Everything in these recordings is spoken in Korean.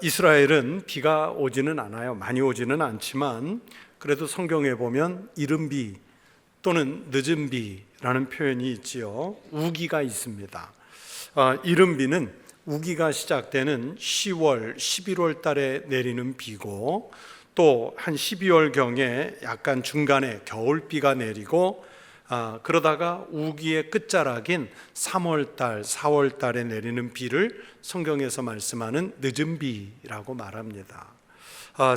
이스라엘은 비가 오지는 않아요. 많이 오지는 않지만 그래도 성경에 보면 이른 비 또는 늦은 비라는 표현이 있지요. 우기가 있습니다. 이른 비는 우기가 시작되는 10월, 11월 달에 내리는 비고, 또 한 12월경에 약간 중간에 겨울비가 내리고, 그러다가 우기의 끝자락인 3월달, 4월달에 내리는 비를 성경에서 말씀하는 늦은 비라고 말합니다.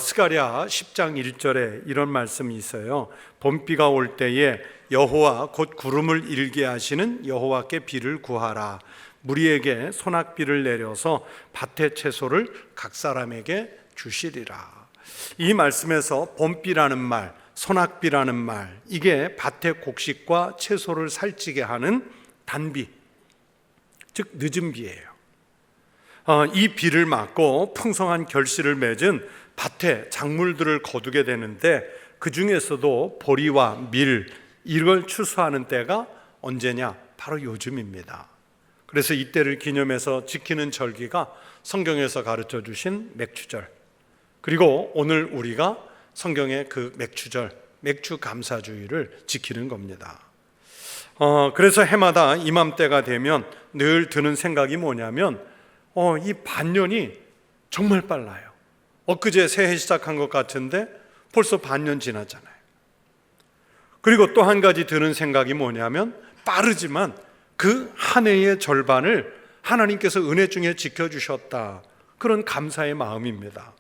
스가랴 10장 1절에 이런 말씀이 있어요. 봄비가 올 때에 여호와 곧 구름을 일게 하시는 여호와께 비를 구하라. 무리에게 소낙비를 내려서 밭의 채소를 각 사람에게 주시리라. 이 말씀에서 봄비라는 말, 소낙비라는 말, 이게 밭의 곡식과 채소를 살찌게 하는 단비, 즉 늦은 비예요. 이 비를 맞고 풍성한 결실을 맺은 밭에 작물들을 거두게 되는데, 그 중에서도 보리와 밀, 이걸 추수하는 때가 언제냐? 바로 요즘입니다. 그래서 이때를 기념해서 지키는 절기가 성경에서 가르쳐 주신 맥추절, 그리고 오늘 우리가 성경의 그 맥추절, 맥추 감사주의를 지키는 겁니다. 그래서 해마다 이맘때가 되면 늘 드는 생각이 뭐냐면, 이 반년이 정말 빨라요. 엊그제 새해 시작한 것 같은데 벌써 반년 지났잖아요. 그리고 또 한 가지 드는 생각이 뭐냐면, 빠르지만 그 한 해의 절반을 하나님께서 은혜 중에 지켜주셨다, 그런 감사의 마음입니다.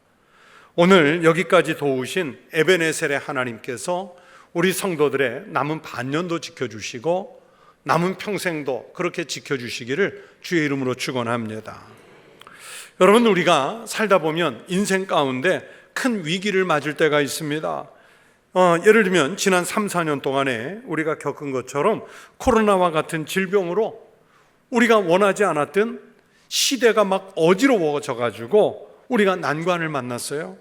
오늘 여기까지 도우신 에베네셀의 하나님께서 우리 성도들의 남은 반년도 지켜주시고 남은 평생도 그렇게 지켜주시기를 주의 이름으로 축원합니다. 여러분, 우리가 살다 보면 인생 가운데 큰 위기를 맞을 때가 있습니다. 예를 들면 지난 3, 4년 동안에 우리가 겪은 것처럼 코로나와 같은 질병으로 우리가 원하지 않았던 시대가 막 어지러워져 가지고 우리가 난관을 만났어요.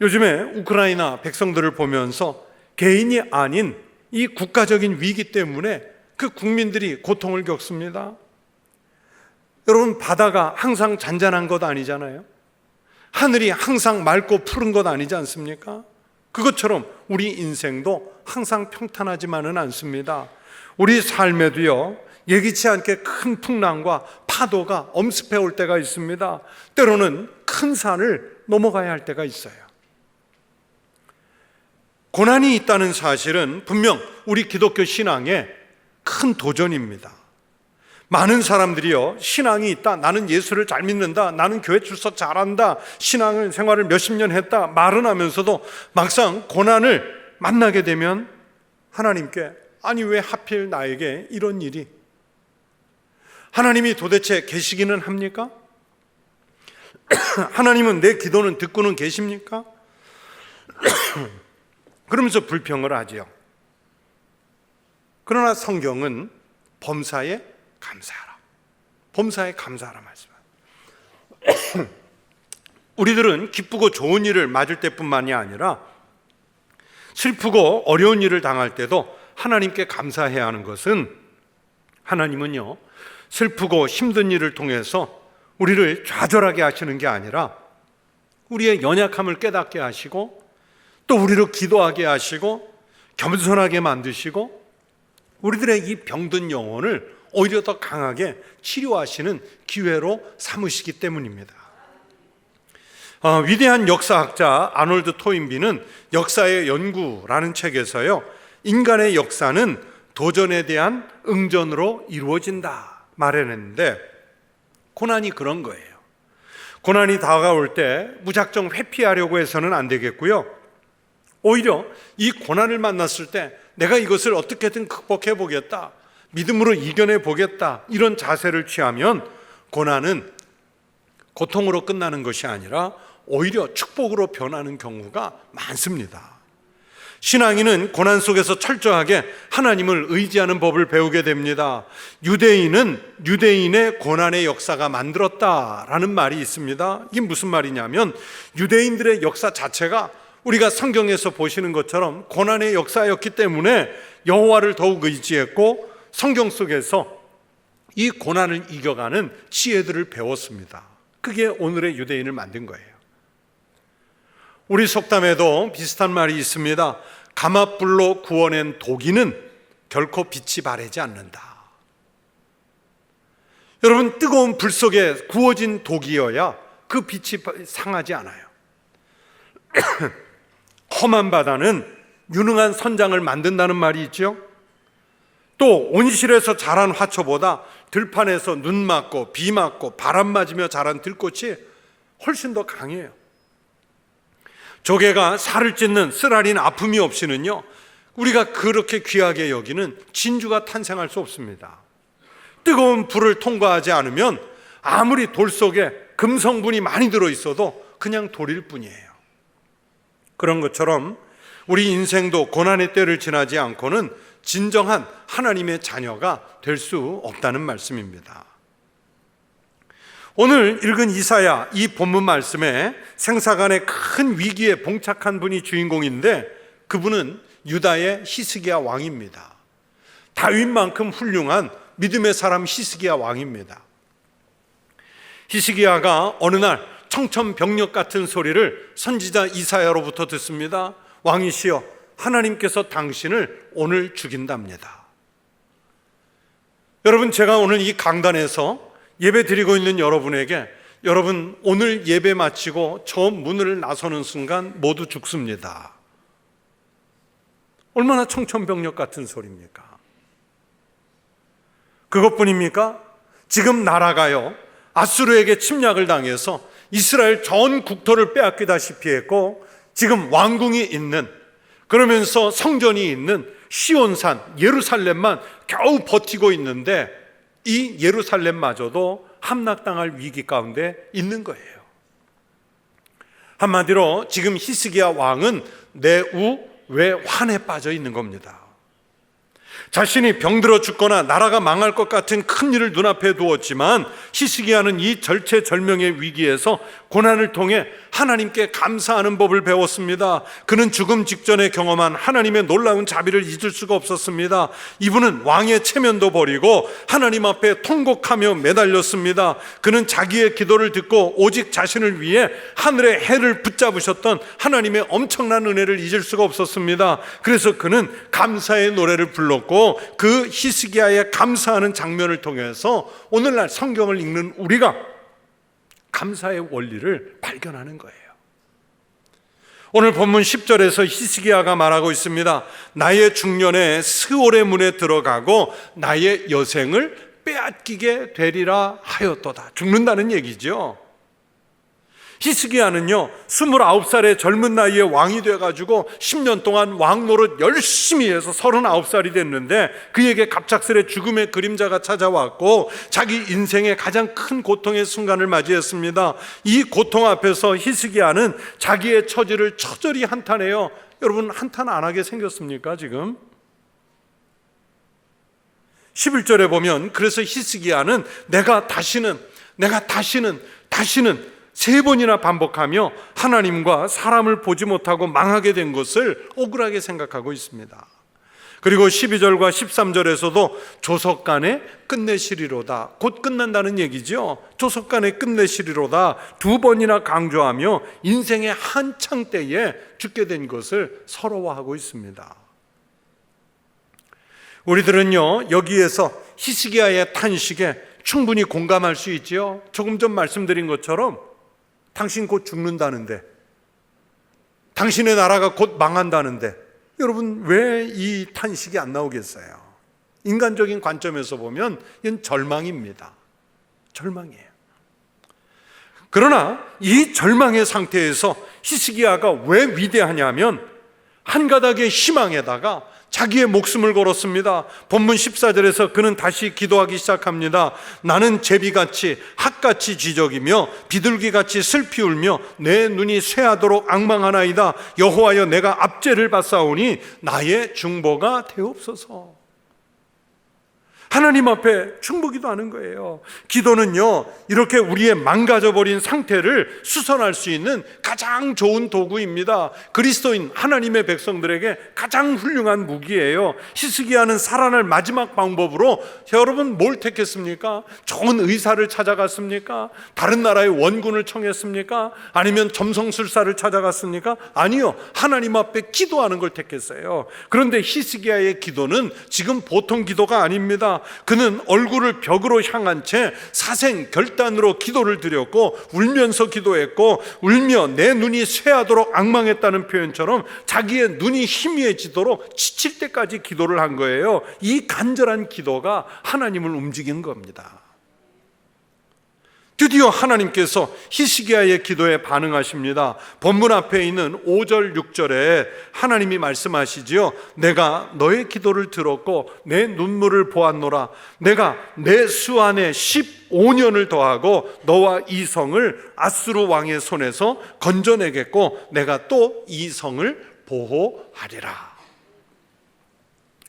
요즘에 우크라이나 백성들을 보면서 개인이 아닌 이 국가적인 위기 때문에 그 국민들이 고통을 겪습니다. 여러분, 바다가 항상 잔잔한 것 아니잖아요. 하늘이 항상 맑고 푸른 것 아니지 않습니까? 그것처럼 우리 인생도 항상 평탄하지만은 않습니다. 우리 삶에도요, 예기치 않게 큰 풍랑과 파도가 엄습해 올 때가 있습니다. 때로는 큰 산을 넘어가야 할 때가 있어요. 고난이 있다는 사실은 분명 우리 기독교 신앙의 큰 도전입니다. 많은 사람들이요, 신앙이 있다, 나는 예수를 잘 믿는다, 나는 교회 출석 잘한다, 신앙을 생활을 몇십 년 했다 말은 하면서도 막상 고난을 만나게 되면 하나님께, 아니 왜 하필 나에게 이런 일이, 하나님이 도대체 계시기는 합니까? 하나님은 내 기도는 듣고는 계십니까? 그러면서 불평을 하지요. 그러나 성경은 범사에 감사하라, 범사에 감사하라 말씀합니다. 우리들은 기쁘고 좋은 일을 맞을 때뿐만이 아니라 슬프고 어려운 일을 당할 때도 하나님께 감사해야 하는 것은, 하나님은요, 슬프고 힘든 일을 통해서 우리를 좌절하게 하시는 게 아니라 우리의 연약함을 깨닫게 하시고 또 우리를 기도하게 하시고 겸손하게 만드시고 우리들의 이 병든 영혼을 오히려 더 강하게 치료하시는 기회로 삼으시기 때문입니다. 위대한 역사학자 아놀드 토인비는 역사의 연구라는 책에서요, 인간의 역사는 도전에 대한 응전으로 이루어진다 말해냈는데, 고난이 그런 거예요. 고난이 다가올 때 무작정 회피하려고 해서는 안 되겠고요, 오히려 이 고난을 만났을 때 내가 이것을 어떻게든 극복해 보겠다, 믿음으로 이겨내 보겠다, 이런 자세를 취하면 고난은 고통으로 끝나는 것이 아니라 오히려 축복으로 변하는 경우가 많습니다. 신앙인은 고난 속에서 철저하게 하나님을 의지하는 법을 배우게 됩니다. 유대인은 유대인의 고난의 역사가 만들었다라는 말이 있습니다. 이게 무슨 말이냐면, 유대인들의 역사 자체가 우리가 성경에서 보시는 것처럼 고난의 역사였기 때문에 여호와를 더욱 의지했고 성경 속에서 이 고난을 이겨가는 지혜들을 배웠습니다. 그게 오늘의 유대인을 만든 거예요. 우리 속담에도 비슷한 말이 있습니다. 감압불로 구워낸 도기는 결코 빛이 바래지 않는다. 여러분, 뜨거운 불 속에 구워진 독이어야 그 빛이 상하지 않아요. 험한 바다는 유능한 선장을 만든다는 말이 있죠. 또 온실에서 자란 화초보다 들판에서 눈 맞고 비 맞고 바람 맞으며 자란 들꽃이 훨씬 더 강해요. 조개가 살을 찢는 쓰라린 아픔이 없이는요, 우리가 그렇게 귀하게 여기는 진주가 탄생할 수 없습니다. 뜨거운 불을 통과하지 않으면 아무리 돌 속에 금성분이 많이 들어있어도 그냥 돌일 뿐이에요. 그런 것처럼 우리 인생도 고난의 때를 지나지 않고는 진정한 하나님의 자녀가 될 수 없다는 말씀입니다. 오늘 읽은 이사야 이 본문 말씀에 생사간의 큰 위기에 봉착한 분이 주인공인데 그분은 유다의 히스기야 왕입니다. 다윗만큼 훌륭한 믿음의 사람 히스기야 왕입니다. 히스기야가 어느 날 청천벽력 같은 소리를 선지자 이사야로부터 듣습니다. 왕이시여, 하나님께서 당신을 오늘 죽인답니다. 여러분, 제가 오늘 이 강단에서 예배 드리고 있는 여러분에게, 여러분 오늘 예배 마치고 저 문을 나서는 순간 모두 죽습니다. 얼마나 청천벽력 같은 소리입니까? 그것뿐입니까? 지금 나라가요, 아수르에게 침략을 당해서 이스라엘 전 국토를 빼앗기다시피 했고, 지금 왕궁이 있는, 그러면서 성전이 있는 시온산 예루살렘만 겨우 버티고 있는데 이 예루살렘마저도 함락당할 위기 가운데 있는 거예요. 한마디로 지금 히스기야 왕은 내우 외환에 빠져 있는 겁니다. 자신이 병들어 죽거나 나라가 망할 것 같은 큰 일을 눈앞에 두었지만 히스기야는 이 절체절명의 위기에서 고난을 통해 하나님께 감사하는 법을 배웠습니다. 그는 죽음 직전에 경험한 하나님의 놀라운 자비를 잊을 수가 없었습니다. 이분은 왕의 체면도 버리고 하나님 앞에 통곡하며 매달렸습니다. 그는 자기의 기도를 듣고 오직 자신을 위해 하늘의 해를 붙잡으셨던 하나님의 엄청난 은혜를 잊을 수가 없었습니다. 그래서 그는 감사의 노래를 불렀고, 그 히스기야의 감사하는 장면을 통해서 오늘날 성경을 읽는 우리가 감사의 원리를 발견하는 거예요. 오늘 본문 10절에서 히스기야가 말하고 있습니다. 나의 중년에 스올의 문에 들어가고 나의 여생을 빼앗기게 되리라 하였도다. 죽는다는 얘기죠. 히스기야는요 29살의 젊은 나이에 왕이 돼가지고 10년 동안 왕 노릇 열심히 해서 39살이 됐는데 그에게 갑작스레 죽음의 그림자가 찾아왔고 자기 인생의 가장 큰 고통의 순간을 맞이했습니다. 이 고통 앞에서 히스기야는 자기의 처지를 처절히 한탄해요. 여러분, 한탄 안 하게 생겼습니까 지금? 11절에 보면, 그래서 히스기야는 내가 다시는 3번이나 반복하며 하나님과 사람을 보지 못하고 망하게 된 것을 억울하게 생각하고 있습니다. 그리고 12절과 13절에서도 조석간에 끝내시리로다, 곧 끝난다는 얘기죠. 조석간에 끝내시리로다 2번이나 강조하며 인생의 한창 때에 죽게 된 것을 서러워하고 있습니다. 우리들은요 여기에서 히스기야의 탄식에 충분히 공감할 수 있지요. 조금 전 말씀드린 것처럼 당신 곧 죽는다는데, 당신의 나라가 곧 망한다는데 여러분 왜 이 탄식이 안 나오겠어요? 인간적인 관점에서 보면 이건 절망입니다. 절망이에요. 그러나 이 절망의 상태에서 히스기야가 왜 위대하냐면 한 가닥의 희망에다가 자기의 목숨을 걸었습니다. 본문 14절에서 그는 다시 기도하기 시작합니다. 나는 제비같이 핫같이 지적이며 비둘기같이 슬피 울며 내 눈이 쇠하도록 앙망하나이다. 여호와여, 내가 압제를 받사오니 나의 중보가 되옵소서. 하나님 앞에 충보기도 하는 거예요. 기도는요, 이렇게 우리의 망가져버린 상태를 수선할 수 있는 가장 좋은 도구입니다. 그리스도인 하나님의 백성들에게 가장 훌륭한 무기예요. 히스기야는 살아날 마지막 방법으로 여러분 뭘 택했습니까? 좋은 의사를 찾아갔습니까? 다른 나라의 원군을 청했습니까? 아니면 점성술사를 찾아갔습니까? 아니요, 하나님 앞에 기도하는 걸 택했어요. 그런데 히스기야의 기도는 지금 보통 기도가 아닙니다. 그는 얼굴을 벽으로 향한 채 사생 결단으로 기도를 드렸고, 울면서 기도했고, 울며 내 눈이 쇠하도록 앙망했다는 표현처럼 자기의 눈이 희미해지도록 지칠 때까지 기도를 한 거예요. 이 간절한 기도가 하나님을 움직인 겁니다. 드디어 하나님께서 히스기야의 기도에 반응하십니다. 본문 앞에 있는 5절 6절에 하나님이 말씀하시지요. 내가 너의 기도를 들었고 내 눈물을 보았노라. 내가 내 수 안에 15년을 더하고 너와 이 성을 아수르 왕의 손에서 건져내겠고 내가 또 이 성을 보호하리라.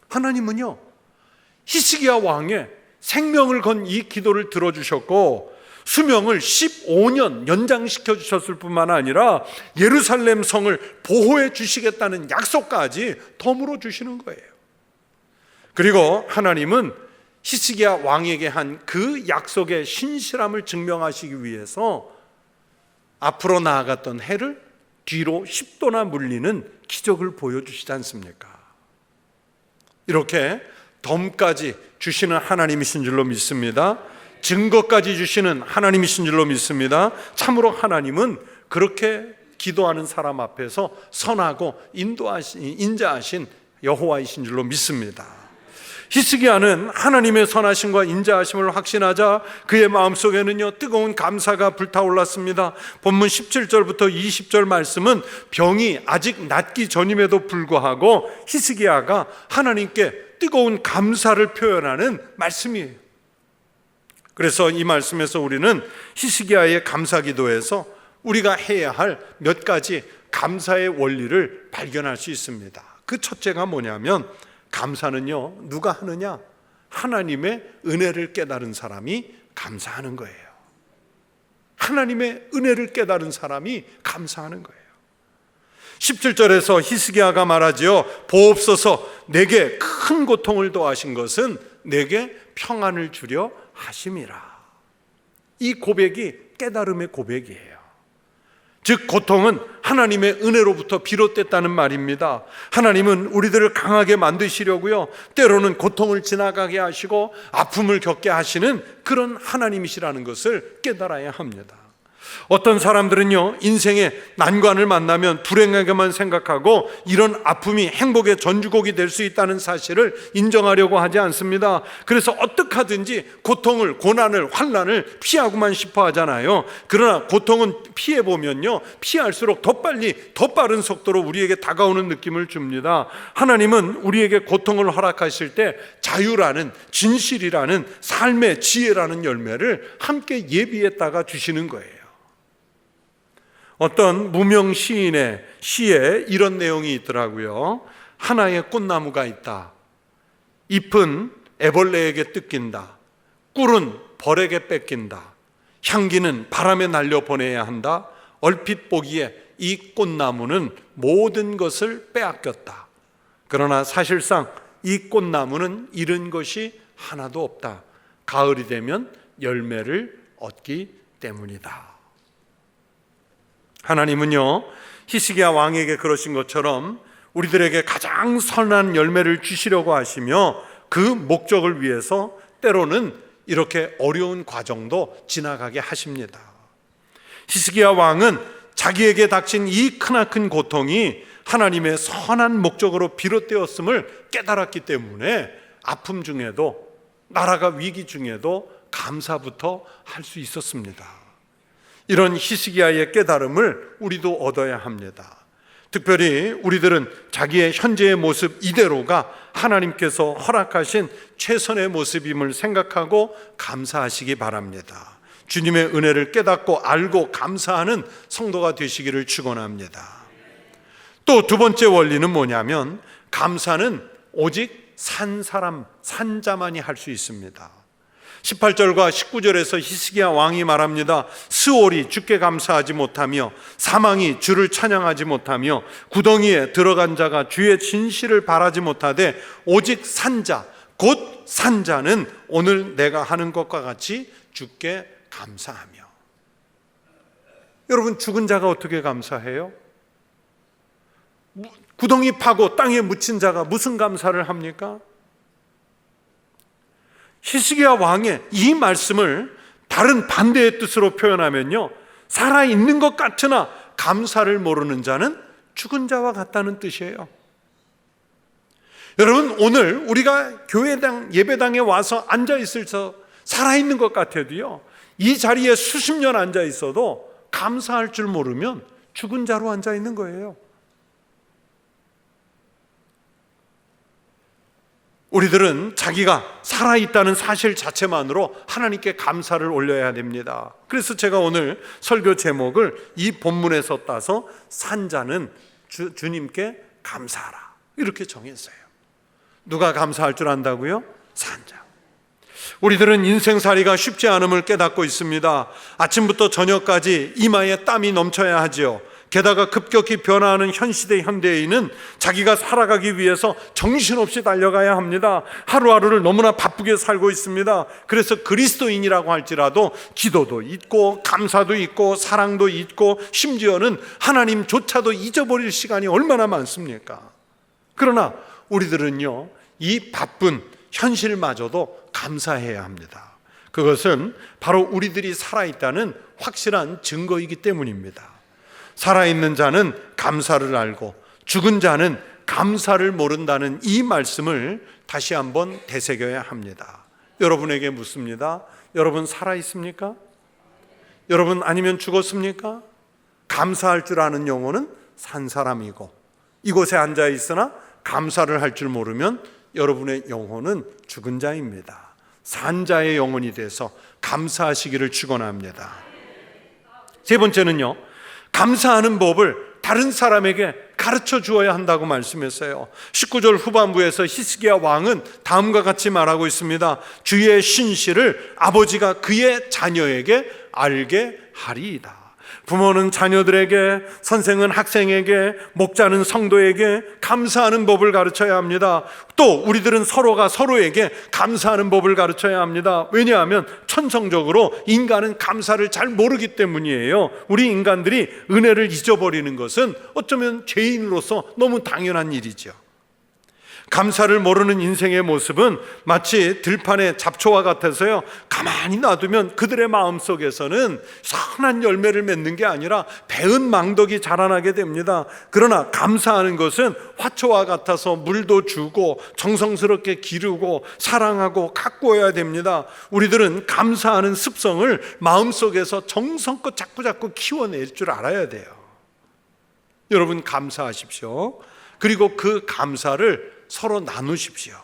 하나님은요, 히스기야 왕의 생명을 건 이 기도를 들어주셨고 수명을 15년 연장시켜 주셨을 뿐만 아니라 예루살렘 성을 보호해 주시겠다는 약속까지 덤으로 주시는 거예요. 그리고 하나님은 히스기야 왕에게 한 그 약속의 신실함을 증명하시기 위해서 앞으로 나아갔던 해를 뒤로 10도나 물리는 기적을 보여주시지 않습니까? 이렇게 덤까지 주시는 하나님이신 줄로 믿습니다. 증거까지 주시는 하나님이신 줄로 믿습니다. 참으로 하나님은 그렇게 기도하는 사람 앞에서 선하고 인자하신 여호와이신 줄로 믿습니다. 히스기야는 하나님의 선하심과 인자하심을 확신하자 그의 마음속에는요, 뜨거운 감사가 불타올랐습니다. 본문 17절부터 20절 말씀은 병이 아직 낫기 전임에도 불구하고 히스기야가 하나님께 뜨거운 감사를 표현하는 말씀이에요. 그래서 이 말씀에서 우리는 히스기야의 감사 기도에서 우리가 해야 할 몇 가지 감사의 원리를 발견할 수 있습니다. 그 첫째가 뭐냐면, 감사는요, 누가 하느냐? 하나님의 은혜를 깨달은 사람이 감사하는 거예요. 하나님의 은혜를 깨달은 사람이 감사하는 거예요. 17절에서 히스기야가 말하지요. 보옵소서, 내게 큰 고통을 더하신 것은 내게 평안을 주려 하심이라. 이 고백이 깨달음의 고백이에요. 즉 고통은 하나님의 은혜로부터 비롯됐다는 말입니다. 하나님은 우리들을 강하게 만드시려고요, 때로는 고통을 지나가게 하시고 아픔을 겪게 하시는 그런 하나님이시라는 것을 깨달아야 합니다. 어떤 사람들은요, 인생의 난관을 만나면 불행하게만 생각하고 이런 아픔이 행복의 전주곡이 될 수 있다는 사실을 인정하려고 하지 않습니다. 그래서 어떻게 하든지 고통을, 고난을, 환난을 피하고만 싶어 하잖아요. 그러나 고통은 피해보면요, 피할수록 더 빨리, 더 빠른 속도로 우리에게 다가오는 느낌을 줍니다. 하나님은 우리에게 고통을 허락하실 때 자유라는, 진실이라는, 삶의 지혜라는 열매를 함께 예비했다가 주시는 거예요. 어떤 무명 시인의 시에 이런 내용이 있더라고요. 하나의 꽃나무가 있다. 잎은 애벌레에게 뜯긴다. 꿀은 벌에게 뺏긴다. 향기는 바람에 날려 보내야 한다. 얼핏 보기에 이 꽃나무는 모든 것을 빼앗겼다. 그러나 사실상 이 꽃나무는 잃은 것이 하나도 없다. 가을이 되면 열매를 얻기 때문이다. 하나님은요, 히스기야 왕에게 그러신 것처럼 우리들에게 가장 선한 열매를 주시려고 하시며 그 목적을 위해서 때로는 이렇게 어려운 과정도 지나가게 하십니다. 히스기야 왕은 자기에게 닥친 이 크나큰 고통이 하나님의 선한 목적으로 비롯되었음을 깨달았기 때문에 아픔 중에도, 나라가 위기 중에도 감사부터 할 수 있었습니다. 이런 히스기야의 깨달음을 우리도 얻어야 합니다. 특별히 우리들은 자기의 현재의 모습 이대로가 하나님께서 허락하신 최선의 모습임을 생각하고 감사하시기 바랍니다. 주님의 은혜를 깨닫고 알고 감사하는 성도가 되시기를 축원합니다. 또 두 번째 원리는 뭐냐면, 감사는 오직 산 사람, 산자만이 할 수 있습니다. 18절과 19절에서 히스기야 왕이 말합니다. 스올이 주께 감사하지 못하며 사망이 주를 찬양하지 못하며 구덩이에 들어간 자가 주의 진실을 바라지 못하되 오직 산자 곧 산자는 오늘 내가 하는 것과 같이 주께 감사하며. 여러분, 죽은 자가 어떻게 감사해요? 구덩이 파고 땅에 묻힌 자가 무슨 감사를 합니까? 히스기야 왕의 이 말씀을 다른 반대의 뜻으로 표현하면요, 살아있는 것 같으나 감사를 모르는 자는 죽은 자와 같다는 뜻이에요. 여러분, 오늘 우리가 교회당 예배당에 와서 앉아 있어서 살아있는 것 같아도요, 이 자리에 수십 년 앉아 있어도 감사할 줄 모르면 죽은 자로 앉아 있는 거예요. 우리들은 자기가 살아있다는 사실 자체만으로 하나님께 감사를 올려야 됩니다. 그래서 제가 오늘 설교 제목을 이 본문에서 따서 산자는 주님께 감사하라 이렇게 정했어요. 누가 감사할 줄 안다고요? 산자. 우리들은 인생살이가 쉽지 않음을 깨닫고 있습니다. 아침부터 저녁까지 이마에 땀이 넘쳐야 하지요. 게다가 급격히 변화하는 현시대 현대인은 자기가 살아가기 위해서 정신없이 달려가야 합니다. 하루하루를 너무나 바쁘게 살고 있습니다. 그래서 그리스도인이라고 할지라도 기도도 있고 감사도 있고 사랑도 있고 심지어는 하나님조차도 잊어버릴 시간이 얼마나 많습니까? 그러나 우리들은요, 이 바쁜 현실마저도 감사해야 합니다. 그것은 바로 우리들이 살아있다는 확실한 증거이기 때문입니다. 살아있는 자는 감사를 알고 죽은 자는 감사를 모른다는 이 말씀을 다시 한번 되새겨야 합니다. 여러분에게 묻습니다. 여러분 살아있습니까? 여러분 아니면 죽었습니까? 감사할 줄 아는 영혼은 산 사람이고, 이곳에 앉아 있으나 감사를 할 줄 모르면 여러분의 영혼은 죽은 자입니다. 산 자의 영혼이 돼서 감사하시기를 축원합니다. 세 번째는요, 감사하는 법을 다른 사람에게 가르쳐 주어야 한다고 말씀했어요. 19절 후반부에서 히스기야 왕은 다음과 같이 말하고 있습니다. 주의 신실을 아버지가 그의 자녀에게 알게 하리이다. 부모는 자녀들에게, 선생은 학생에게, 목자는 성도에게 감사하는 법을 가르쳐야 합니다. 또 우리들은 서로가 서로에게 감사하는 법을 가르쳐야 합니다. 왜냐하면 천성적으로 인간은 감사를 잘 모르기 때문이에요. 우리 인간들이 은혜를 잊어버리는 것은 어쩌면 죄인으로서 너무 당연한 일이죠. 감사를 모르는 인생의 모습은 마치 들판의 잡초와 같아서요, 가만히 놔두면 그들의 마음속에서는 선한 열매를 맺는 게 아니라 배은 망덕이 자라나게 됩니다. 그러나 감사하는 것은 화초와 같아서 물도 주고 정성스럽게 기르고 사랑하고 가꾸어야 됩니다. 우리들은 감사하는 습성을 마음속에서 정성껏 자꾸 키워낼 줄 알아야 돼요. 여러분 감사하십시오. 그리고 그 감사를 서로 나누십시오.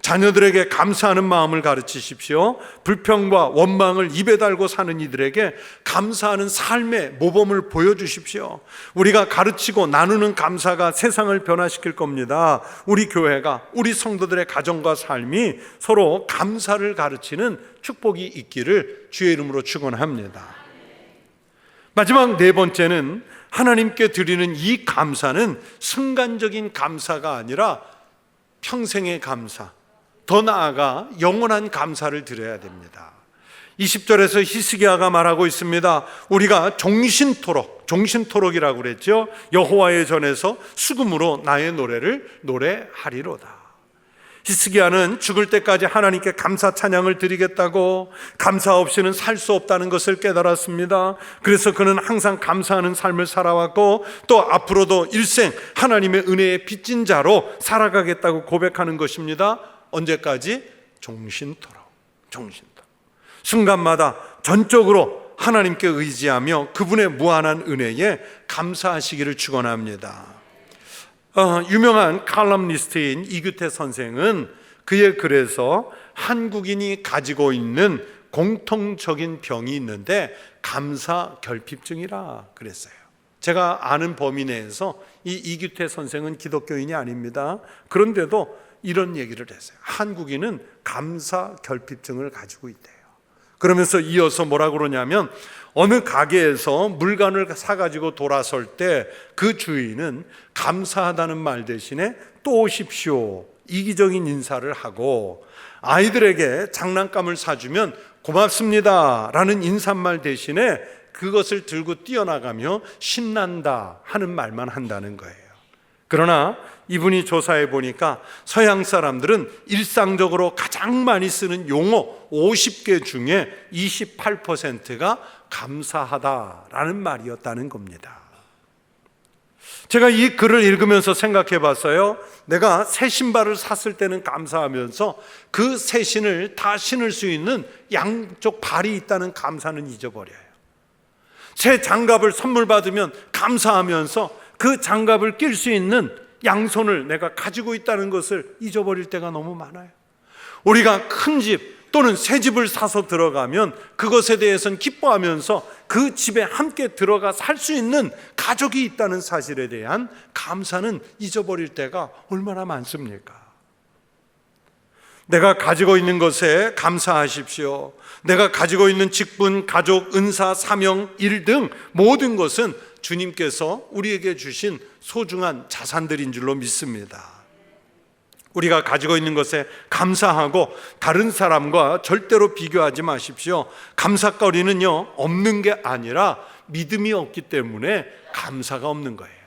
자녀들에게 감사하는 마음을 가르치십시오. 불평과 원망을 입에 달고 사는 이들에게 감사하는 삶의 모범을 보여주십시오. 우리가 가르치고 나누는 감사가 세상을 변화시킬 겁니다. 우리 교회가, 우리 성도들의 가정과 삶이 서로 감사를 가르치는 축복이 있기를 주의 이름으로 축원합니다. 마지막 네 번째는 하나님께 드리는 이 감사는 순간적인 감사가 아니라 평생의 감사, 더 나아가 영원한 감사를 드려야 됩니다. 20절에서 히스기야가 말하고 있습니다. 우리가 종신토록이라고 그랬죠. 여호와의 전에서 수금으로 나의 노래를 노래하리로다. 히스기야는 죽을 때까지 하나님께 감사 찬양을 드리겠다고, 감사 없이는 살 수 없다는 것을 깨달았습니다. 그래서 그는 항상 감사하는 삶을 살아왔고, 또 앞으로도 일생 하나님의 은혜에 빚진 자로 살아가겠다고 고백하는 것입니다. 언제까지? 종신토록. 순간마다 전적으로 하나님께 의지하며 그분의 무한한 은혜에 감사하시기를 축원합니다. 유명한 칼럼니스트인 이규태 선생은 그의 글에서 한국인이 가지고 있는 공통적인 병이 있는데 감사 결핍증이라 그랬어요. 제가 아는 범위 내에서 이 이규태 선생은 기독교인이 아닙니다. 그런데도 이런 얘기를 했어요. 한국인은 감사 결핍증을 가지고 있대요. 그러면서 이어서 뭐라 그러냐면 어느 가게에서 물건을 사가지고 돌아설 때 그 주인은 감사하다는 말 대신에 또 오십시오, 이기적인 인사를 하고, 아이들에게 장난감을 사주면 고맙습니다 라는 인사말 대신에 그것을 들고 뛰어나가며 신난다 하는 말만 한다는 거예요. 그러나 이분이 조사해 보니까 서양 사람들은 일상적으로 가장 많이 쓰는 용어 50개 중에 28%가 감사하다라는 말이었다는 겁니다. 제가 이 글을 읽으면서 생각해 봤어요. 내가 새 신발을 샀을 때는 감사하면서 그 새 신을 다 신을 수 있는 양쪽 발이 있다는 감사는 잊어버려요. 새 장갑을 선물 받으면 감사하면서 그 장갑을 낄 수 있는 양손을 내가 가지고 있다는 것을 잊어버릴 때가 너무 많아요. 우리가 큰 집 또는 새 집을 사서 들어가면 그것에 대해서는 기뻐하면서 그 집에 함께 들어가 살 수 있는 가족이 있다는 사실에 대한 감사는 잊어버릴 때가 얼마나 많습니까? 내가 가지고 있는 것에 감사하십시오. 내가 가지고 있는 직분, 가족, 은사, 사명, 일 등 모든 것은 주님께서 우리에게 주신 소중한 자산들인 줄로 믿습니다. 우리가 가지고 있는 것에 감사하고 다른 사람과 절대로 비교하지 마십시오. 감사거리는요, 없는 게 아니라 믿음이 없기 때문에 감사가 없는 거예요.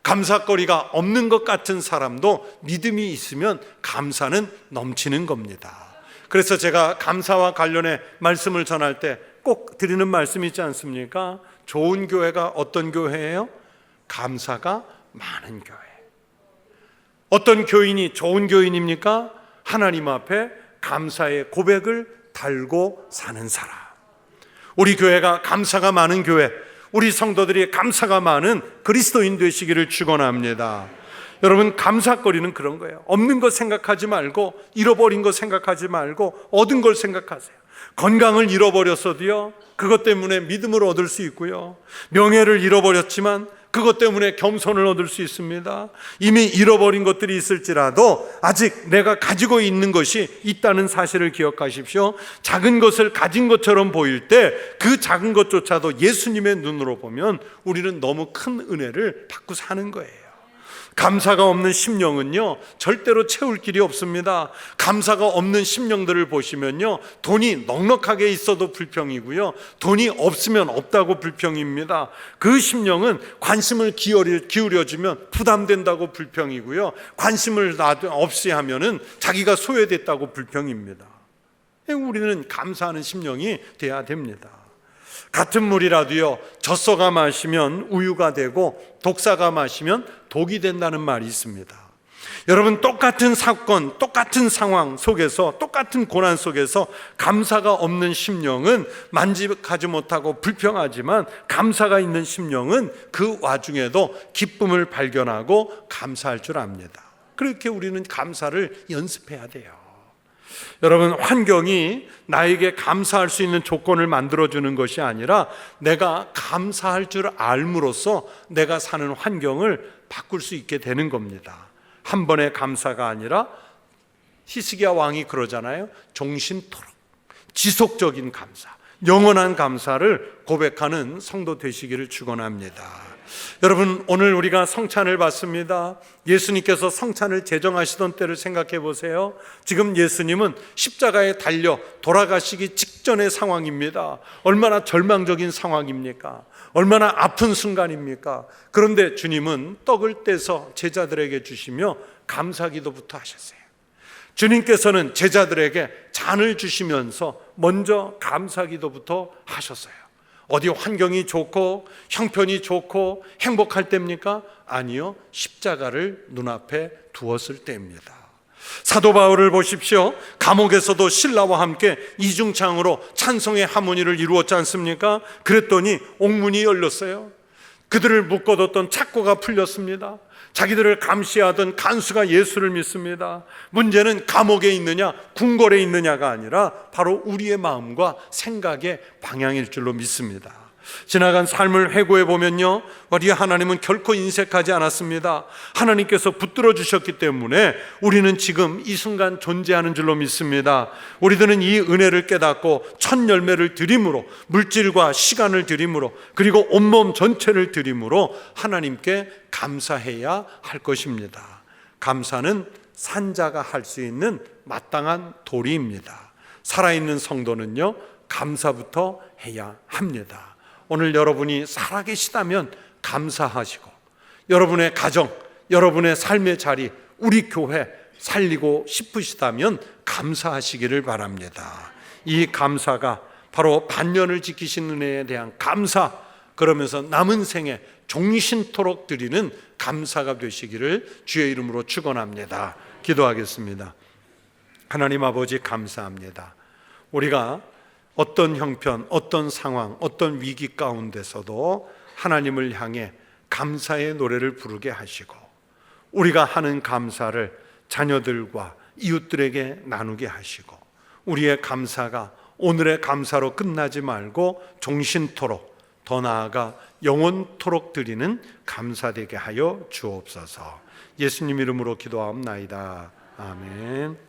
감사거리가 없는 것 같은 사람도 믿음이 있으면 감사는 넘치는 겁니다. 그래서 제가 감사와 관련해 말씀을 전할 때 꼭 드리는 말씀이 있지 않습니까? 좋은 교회가 어떤 교회예요? 감사가 많은 교회. 어떤 교인이 좋은 교인입니까? 하나님 앞에 감사의 고백을 달고 사는 사람. 우리 교회가 감사가 많은 교회, 우리 성도들이 감사가 많은 그리스도인 되시기를 축원합니다. 여러분, 감사거리는 그런 거예요. 없는 것 생각하지 말고, 잃어버린 것 생각하지 말고 얻은 걸 생각하세요. 건강을 잃어버렸어도요, 그것 때문에 믿음을 얻을 수 있고요, 명예를 잃어버렸지만 그것 때문에 겸손을 얻을 수 있습니다. 이미 잃어버린 것들이 있을지라도 아직 내가 가지고 있는 것이 있다는 사실을 기억하십시오. 작은 것을 가진 것처럼 보일 때 그 작은 것조차도 예수님의 눈으로 보면 우리는 너무 큰 은혜를 받고 사는 거예요. 감사가 없는 심령은요, 절대로 채울 길이 없습니다. 감사가 없는 심령들을 보시면요, 돈이 넉넉하게 있어도 불평이고요, 돈이 없으면 없다고 불평입니다. 그 심령은 관심을 기울여주면 부담된다고 불평이고요, 관심을 없이 하면은 자기가 소외됐다고 불평입니다. 우리는 감사하는 심령이 돼야 됩니다. 같은 물이라도요, 젖소가 마시면 우유가 되고 독사가 마시면 독이 된다는 말이 있습니다. 여러분, 똑같은 사건, 똑같은 상황 속에서, 똑같은 고난 속에서 감사가 없는 심령은 만족하지 못하고 불평하지만, 감사가 있는 심령은 그 와중에도 기쁨을 발견하고 감사할 줄 압니다. 그렇게 우리는 감사를 연습해야 돼요. 여러분, 환경이 나에게 감사할 수 있는 조건을 만들어주는 것이 아니라 내가 감사할 줄 알므로써 내가 사는 환경을 바꿀 수 있게 되는 겁니다. 한 번의 감사가 아니라, 히스기야 왕이 그러잖아요. 종신토록 지속적인 감사, 영원한 감사를 고백하는 성도 되시기를 축원합니다. 여러분, 오늘 우리가 성찬을 받습니다. 예수님께서 성찬을 제정하시던 때를 생각해 보세요. 지금 예수님은 십자가에 달려 돌아가시기 직전의 상황입니다. 얼마나 절망적인 상황입니까? 얼마나 아픈 순간입니까? 그런데 주님은 떡을 떼서 제자들에게 주시며 감사기도부터 하셨어요. 주님께서는 제자들에게 잔을 주시면서 먼저 감사기도부터 하셨어요. 어디 환경이 좋고 형편이 좋고 행복할 때입니까? 아니요, 십자가를 눈앞에 두었을 때입니다. 사도 바울을 보십시오. 감옥에서도 신라와 함께 이중창으로 찬송의 하모니를 이루었지 않습니까? 그랬더니 옥문이 열렸어요. 그들을 묶어뒀던 착고가 풀렸습니다. 자기들을 감시하던 간수가 예수를 믿습니다. 문제는 감옥에 있느냐 궁궐에 있느냐가 아니라 바로 우리의 마음과 생각의 방향일 줄로 믿습니다. 지나간 삶을 회고해 보면요, 우리 하나님은 결코 인색하지 않았습니다. 하나님께서 붙들어 주셨기 때문에 우리는 지금 이 순간 존재하는 줄로 믿습니다. 우리들은 이 은혜를 깨닫고 첫 열매를 드림으로, 물질과 시간을 드림으로, 그리고 온몸 전체를 드림으로 하나님께 감사해야 할 것입니다. 감사는 산자가 할 수 있는 마땅한 도리입니다. 살아있는 성도는요, 감사부터 해야 합니다. 오늘 여러분이 살아계시다면 감사하시고, 여러분의 가정, 여러분의 삶의 자리, 우리 교회 살리고 싶으시다면 감사하시기를 바랍니다. 이 감사가 바로 반년을 지키신 은혜에 대한 감사, 그러면서 남은 생에 종신토록 드리는 감사가 되시기를 주의 이름으로 축원합니다. 기도하겠습니다. 하나님 아버지, 감사합니다. 우리가 어떤 형편, 어떤 상황, 어떤 위기 가운데서도 하나님을 향해 감사의 노래를 부르게 하시고, 우리가 하는 감사를 자녀들과 이웃들에게 나누게 하시고, 우리의 감사가 오늘의 감사로 끝나지 말고 종신토록, 더 나아가 영원토록 드리는 감사되게 하여 주옵소서. 예수님 이름으로 기도하옵나이다. 아멘.